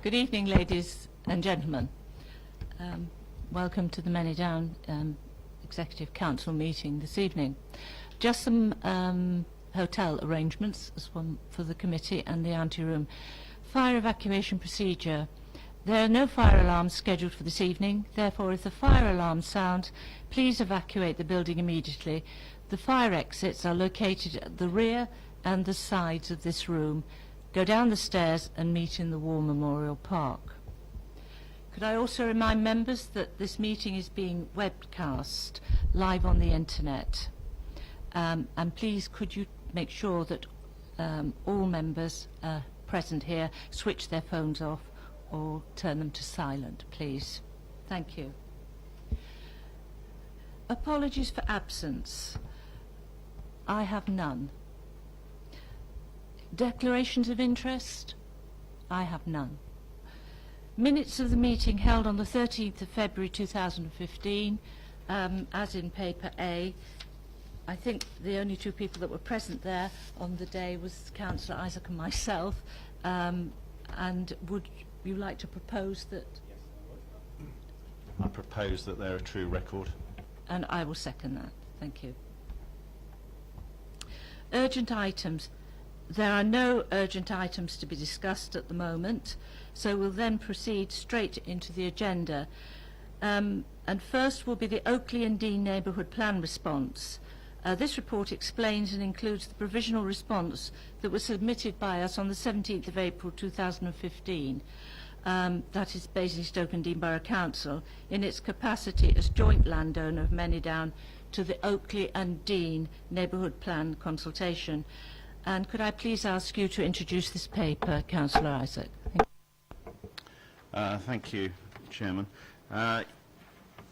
Good evening, ladies and gentlemen. Welcome to the Manydown Executive Council meeting this evening. Just some hotel arrangements as one for the committee and the anteroom. Fire evacuation procedure. There are no fire alarms scheduled for this evening. Therefore, if the fire alarm sounds, please evacuate the building immediately. The fire exits are located at the rear and the sides of this room. Go down the stairs and meet in the War Memorial Park. Could I also remind members that this meeting is being webcast live on the internet? And please could you make sure that all members present here switch their phones off or turn them to silent, please. Thank you. Apologies for absence. I have none. Declarations of interest? I have none. Minutes of the meeting held on the 13th of February 2015, as in paper A. I think the only two people that were present there on the day was Councillor Isaac and myself. And would you like to propose that? Yes, I would. I propose that they're a true record. And I will second that. Thank you. Urgent items. There are no urgent items to be discussed at the moment, so we'll then proceed straight into the agenda. And first will be the Oakley and Dean Neighbourhood Plan response. This report explains and includes the provisional response that was submitted by us on the 17th of April 2015. That is Basingstoke and Dean Borough Council in its capacity as joint landowner of Manydown to the Oakley and Dean Neighbourhood Plan consultation. And could I please ask you to introduce this paper, Councillor Isaac? Thank you, Chairman.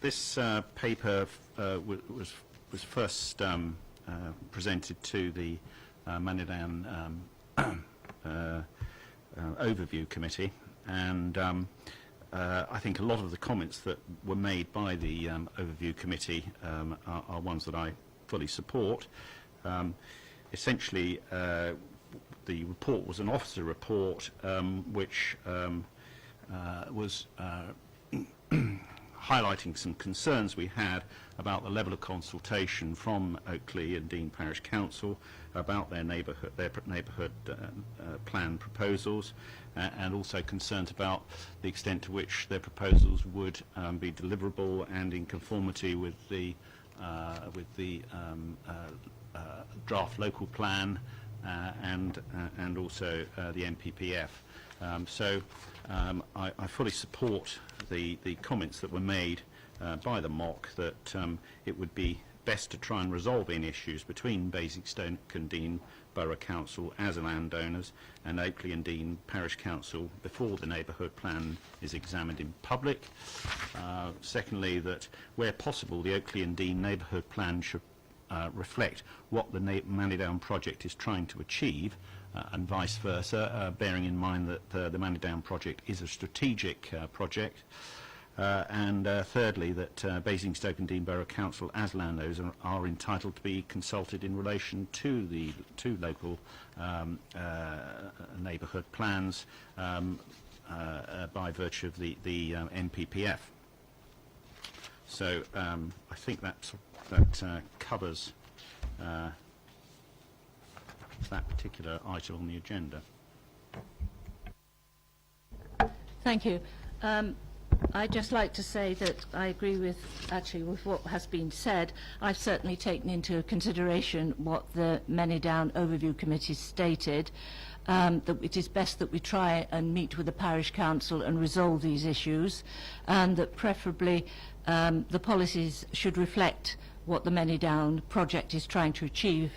This paper was first presented to the Manydown Overview Committee, and I think a lot of the comments that were made by the Overview Committee are ones that I fully support. Essentially, the report was an officer report which was highlighting some concerns we had about the level of consultation from Oakley and Dean Parish Council about their neighbourhood plan proposals, and also concerns about the extent to which their proposals would be deliverable and in conformity with the draft local plan and also the NPPF. I fully support the comments that were made by the MOC that it would be best to try and resolve any issues between Basingstoke and Dean Borough Council as landowners and Oakley and Dean Parish Council before the neighbourhood plan is examined in public. Secondly, that where possible the Oakley and Dean neighbourhood plan should reflect what the Manydown project is trying to achieve, and vice versa, bearing in mind that the Manydown project is a strategic project. And thirdly, that Basingstoke and Dean Borough Council as landowners are entitled to be consulted in relation to the two local neighbourhood plans by virtue of the NPPF. So I think that covers that particular item on the agenda. Thank you. I'd just like to say that I agree with what has been said. I've certainly taken into consideration what the Manydown Overview Committee stated, that it is best that we try and meet with the Parish Council and resolve these issues, and that preferably the policies should reflect what the Manydown project is trying to achieve,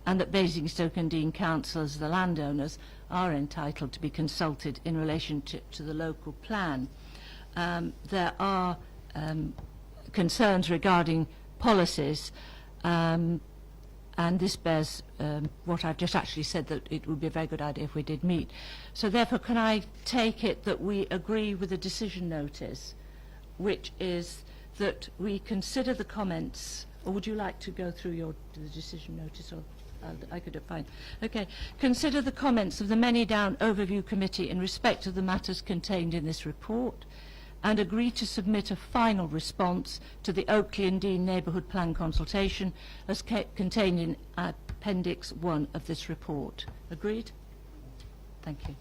and that Basingstoke and Dean Council as the landowners are entitled to be consulted in relation to the local plan. There are concerns regarding policies, and this bears what I've just actually said, that it would be a very good idea if we did meet. So therefore, can I take it that we agree with the decision notice, which is that we consider the comments, or would you like to go through the decision notice? Or I could have fine. Okay. Consider the comments of the Manydown Overview Committee in respect of the matters contained in this report, and agree to submit a final response to the Oakley and Dean Neighbourhood Plan consultation as contained in Appendix 1 of this report. Agreed? Thank you.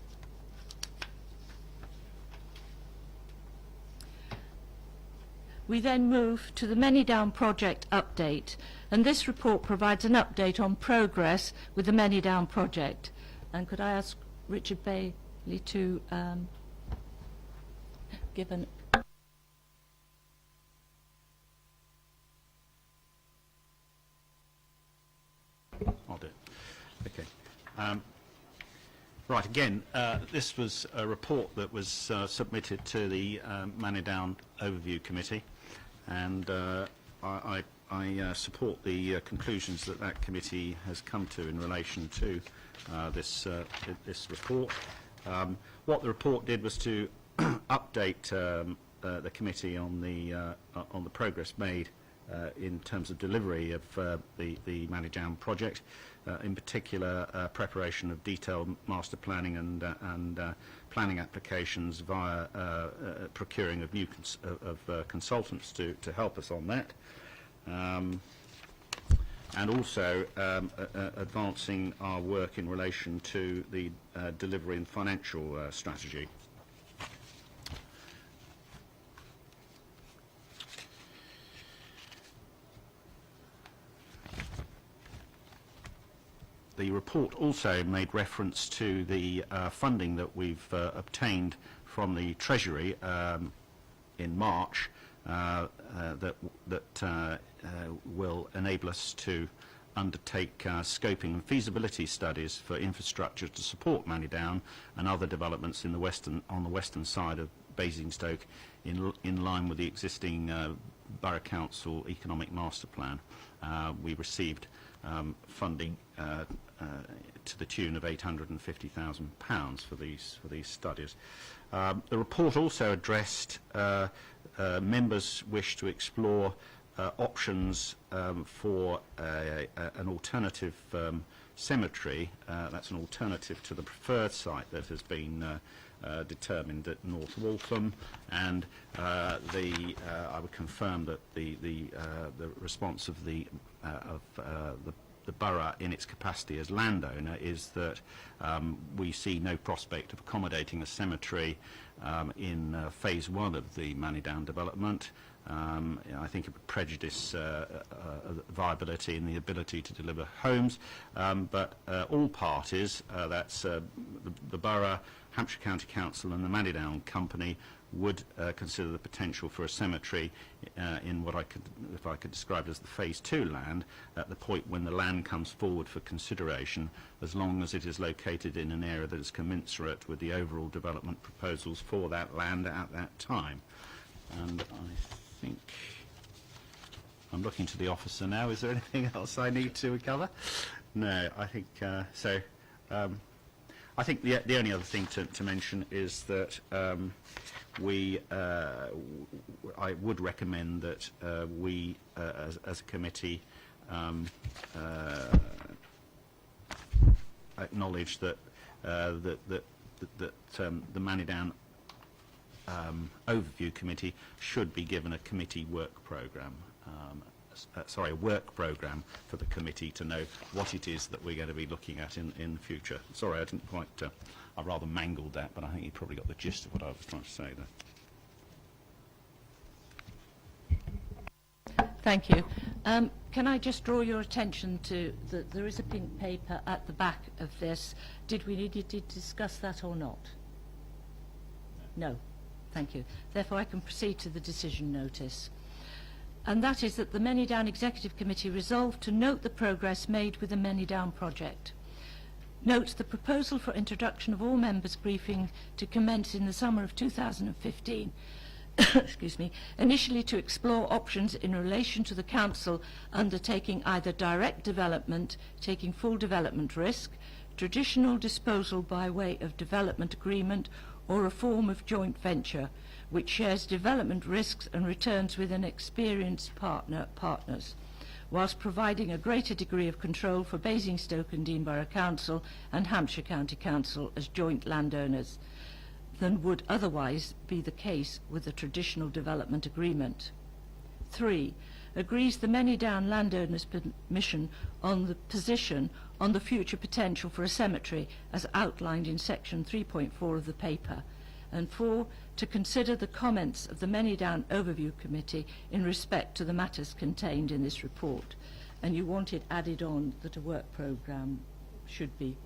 We then move to the Manydown project update, and this report provides an update on progress with the Manydown project. And could I ask Richard Bailey to give an... I'll do it. Okay. Right, again, this was a report that was submitted to the Manydown Overview Committee, and I support the conclusions that that committee has come to in relation to this report. What the report did was to update the committee on the progress made in terms of delivery of the Manydown project, in particular preparation of detailed master planning and planning applications via procuring of new consultants to help us on that, and also advancing our work in relation to the delivery and financial strategy. The report also made reference to the funding that we've obtained from the Treasury in March that will enable us to undertake scoping and feasibility studies for infrastructure to support Manydown and other developments in the on the western side of Basingstoke in line with the existing Borough Council Economic Master Plan. We received funding to the tune of £850,000 for these studies. The report also addressed members' wish to explore options for an alternative cemetery. That's an alternative to the preferred site that has been determined at North Waltham, and I would confirm that the response of the borough in its capacity as landowner is that we see no prospect of accommodating a cemetery in phase 1 of the Manydown development. I think it would prejudice viability and the ability to deliver homes, but all parties, that's the borough, Hampshire County Council and the Manydown Company, would consider the potential for a cemetery in what if I could describe as the phase 2 land at the point when the land comes forward for consideration, as long as it is located in an area that is commensurate with the overall development proposals for that land at that time. And I think I'm looking to the officer now. Is there anything else I need to cover? No, I think so. I think the only other thing to mention is that I would recommend that we, as a committee, acknowledge that the Manydown Overview Committee should be given a committee work programme. A work programme for the committee to know what it is that we're going to be looking at in the future. Sorry, I didn't quite, I rather mangled that, but I think you probably got the gist of what I was trying to say there. Thank you. Can I just draw your attention to that there is a pink paper at the back of this. Did we need to discuss that or not? No. Thank you. Therefore, I can proceed to the decision notice. And that is that the Manydown Executive Committee resolved to note the progress made with the Manydown project. Note the proposal for introduction of all members' briefing to commence in the summer of 2015, excuse me, initially to explore options in relation to the Council undertaking either direct development, taking full development risk, traditional disposal by way of development agreement, or a form of joint venture which shares development risks and returns with an experienced partners. whilst providing a greater degree of control for Basingstoke and Deane Borough Council and Hampshire County Council as joint landowners than would otherwise be the case with a traditional development agreement. 3. Agrees the Manydown landowners' permission on the position on the future potential for a cemetery as outlined in section 3.4 of the paper. And 4. To consider the comments of the Manydown Overview Committee in respect to the matters contained in this report. And you want it added on that a work programme should be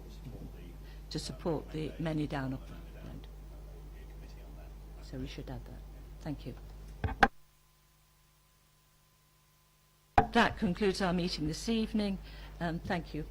to support the Manydown upland. So we should add that. Thank you. That concludes our meeting this evening. Thank you.